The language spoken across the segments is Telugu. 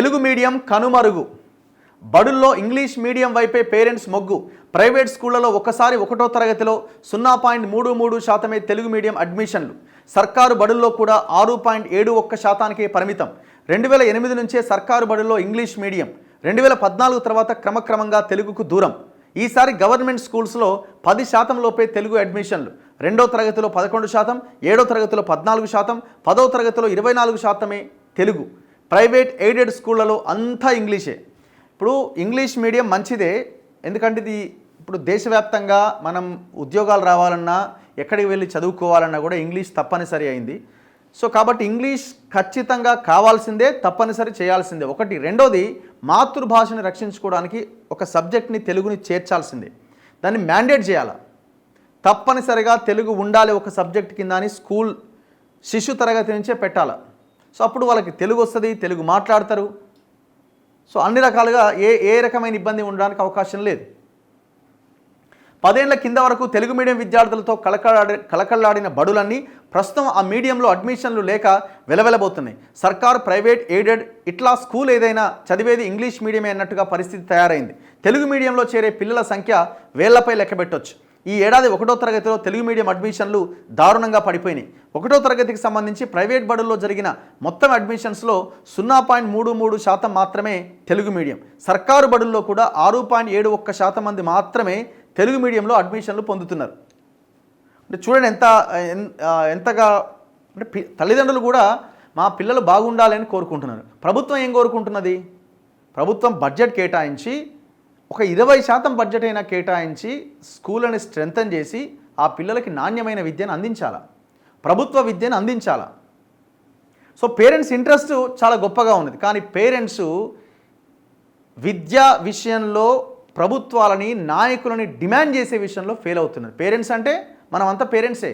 తెలుగు మీడియం కనుమరుగు. బడుల్లో ఇంగ్లీష్ మీడియం వైపే పేరెంట్స్ మొగ్గు. ప్రైవేట్ స్కూళ్లలో ఒకసారి 1వ తరగతిలో 0.33% తెలుగు మీడియం అడ్మిషన్లు. సర్కారు బడుల్లో కూడా 6.71%కే పరిమితం. 2008 నుంచే సర్కారు బడుల్లో ఇంగ్లీష్ మీడియం. 2014 తర్వాత క్రమక్రమంగా తెలుగుకు దూరం. ఈసారి గవర్నమెంట్ స్కూల్స్లో 10% లోపే తెలుగు అడ్మిషన్లు. 2వ తరగతిలో 11%, 7వ తరగతిలో 14%, 10వ తరగతిలో 24% తెలుగు. ప్రైవేట్ ఎయిడెడ్ స్కూళ్లలో అంతా ఇంగ్లీషే. ఇప్పుడు ఇంగ్లీష్ మీడియం మంచిదే, ఎందుకంటే ఇది ఇప్పుడు దేశవ్యాప్తంగా మనం ఉద్యోగాలు రావాలన్నా ఎక్కడికి వెళ్ళి చదువుకోవాలన్నా కూడా ఇంగ్లీష్ తప్పనిసరి అయింది. సో కాబట్టి ఇంగ్లీష్ ఖచ్చితంగా కావాల్సిందే, తప్పనిసరి చేయాల్సిందే. ఒకటి. రెండోది, మాతృభాషని రక్షించుకోవడానికి ఒక సబ్జెక్ట్ని తెలుగుని చేర్చాల్సిందే, దాన్ని మ్యాండేట్ చేయాలి. తప్పనిసరిగా తెలుగు ఉండాలి ఒక సబ్జెక్ట్ కింద అని స్కూల్ శిశు తరగతి నుంచే పెట్టాలి. సో అప్పుడు వాళ్ళకి తెలుగు వస్తుంది, తెలుగు మాట్లాడతారు. సో అన్ని రకాలుగా ఏ రకమైన ఇబ్బంది ఉండడానికి అవకాశం లేదు. 10 ఏళ్ల కింద వరకు తెలుగు మీడియం విద్యార్థులతో కళకళలాడిన బడులన్నీ ప్రస్తుతం ఆ మీడియంలో అడ్మిషన్లు లేక వెలవెలబోతున్నాయి. సర్కార్, ప్రైవేట్, ఎయిడెడ్ ఇట్లా స్కూల్ ఏదైనా చదివేది ఇంగ్లీష్ మీడియమే అన్నట్టుగా పరిస్థితి తయారైంది. తెలుగు మీడియంలో చేరే పిల్లల సంఖ్య వేళ్లపై లెక్కబెట్టొచ్చు. ఈ ఏడాది 1వ తరగతిలో తెలుగు మీడియం అడ్మిషన్లు దారుణంగా పడిపోయినాయి. 1వ తరగతికి సంబంధించి ప్రైవేట్ బడుల్లో జరిగిన మొత్తం అడ్మిషన్స్లో 0.33% మాత్రమే తెలుగు మీడియం. సర్కారు బడుల్లో కూడా 6.71% మంది మాత్రమే తెలుగు మీడియంలో అడ్మిషన్లు పొందుతున్నారు. అంటే చూడండి ఎంతగా అంటే తల్లిదండ్రులు కూడా మా పిల్లలు బాగుండాలని కోరుకుంటున్నారు. ప్రభుత్వం ఏం కోరుకుంటున్నది? ప్రభుత్వం బడ్జెట్ కేటాయించి ఒక 20% బడ్జెట్ అయినా కేటాయించి స్కూళ్ళని స్ట్రెంథన్ చేసి ఆ పిల్లలకి నాణ్యమైన విద్యను అందించాలా, ప్రభుత్వ విద్యను అందించాలా. సో పేరెంట్స్ ఇంట్రెస్ట్ చాలా గొప్పగా ఉన్నది, కానీ పేరెంట్స్ విద్యా విషయంలో ప్రభుత్వాలని, నాయకులని డిమాండ్ చేసే విషయంలో ఫెయిల్ అవుతున్నారు. పేరెంట్స్ అంటే మనమంతా పేరెంట్సే,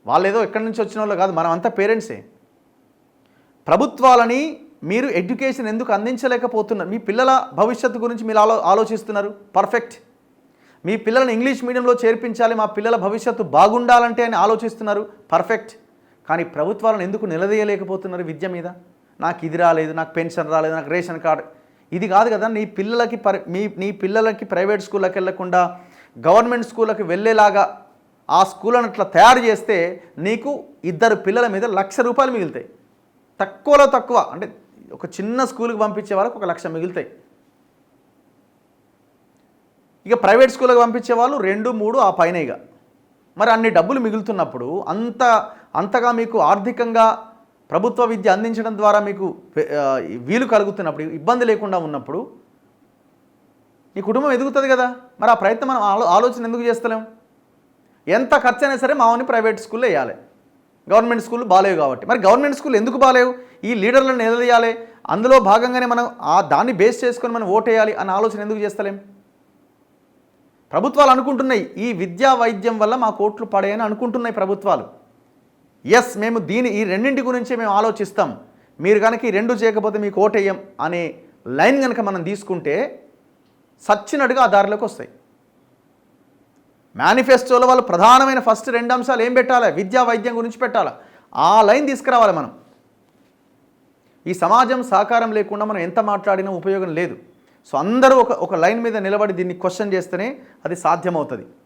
వాళ్ళు ఏదో ఎక్కడి నుంచి వచ్చిన వాళ్ళు కాదు, మనమంతా పేరెంట్సే. ప్రభుత్వాలని మీరు ఎడ్యుకేషన్ ఎందుకు అందించలేకపోతున్నారు? మీ పిల్లల భవిష్యత్తు గురించి మీరు ఆలోచిస్తున్నారు, పర్ఫెక్ట్. మీ పిల్లల్ని ఇంగ్లీష్ మీడియంలో చేర్పించాలి, మా పిల్లల భవిష్యత్తు బాగుండాలంటే అని ఆలోచిస్తున్నారు, పర్ఫెక్ట్. కానీ ప్రభుత్వాలను ఎందుకు నిలదీయలేకపోతున్నారు విద్య మీద? నాకు ఇది రాలేదు, నాకు పెన్షన్ రాలేదు, నాకు రేషన్ కార్డు. ఇది కాదు కదా నీ పిల్లలకి ప్రైవేట్ స్కూళ్ళకి వెళ్ళకుండా గవర్నమెంట్ స్కూళ్ళకి వెళ్ళేలాగా ఆ స్కూళ్ళను అట్లా తయారు చేస్తే నీకు 2 పిల్లల మీద ₹1,00,000 మిగులుతాయి. తక్కువలో తక్కువ అంటే ఒక చిన్న స్కూల్కి పంపించే వాళ్ళకి 1,00,000 మిగులుతాయి. ఇక ప్రైవేట్ స్కూల్కి పంపించే వాళ్ళు 2, 3 ఆ పైన. ఇక మరి అన్ని డబ్బులు మిగులుతున్నప్పుడు అంతగా మీకు ఆర్థికంగా ప్రభుత్వ విద్య అందించడం ద్వారా మీకు వీలు కలుగుతున్నప్పుడు, ఇబ్బంది లేకుండా ఉన్నప్పుడు నీ కుటుంబం ఎదుగుతుంది కదా. మరి ఆ ప్రయత్నం మనం ఆలోచన ఎందుకు చేస్తలేం? ఎంత ఖర్చు అయినా సరే మావని ప్రైవేట్ స్కూల్లో వేయాలి, గవర్నమెంట్ స్కూళ్ళు బాలేవు కాబట్టి. మరి గవర్నమెంట్ స్కూల్ ఎందుకు బాలేవు? ఈ లీడర్లను నిలదీయాలి, అందులో భాగంగానే మనం దాన్ని బేస్ చేసుకొని మనం ఓటేయాలి అన్న ఆలోచన ఎందుకు చేస్తలేం? ప్రభుత్వాలు అనుకుంటున్నాయి ఈ విద్యా వైద్యం వల్ల మా కోట్లు పడాయని అనుకుంటున్నాయి ప్రభుత్వాలు. ఎస్, మేము ఈ రెండింటి గురించే మేము ఆలోచిస్తాం, మీరు కనుక ఈ 2 చేయకపోతే మీకు ఓటేయం అనే లైన్ కనుక మనం తీసుకుంటే సచ్చినట్టుగా ఆ దారిలోకి వస్తాయి. మేనిఫెస్టోలో వాళ్ళు ప్రధానమైన ఫస్ట్ 2 అంశాలు ఏం పెట్టాలి? విద్యా వైద్యం గురించి పెట్టాలి. ఆ లైన్ తీసుకురావాలి మనం. ఈ సమాజం సహకారం లేకుండా మనం ఎంత మాట్లాడినా ఉపయోగం లేదు. సో అందరూ ఒక లైన్ మీద నిలబడి దీన్ని క్వశ్చన్ చేస్తేనే అది సాధ్యమవుతుంది.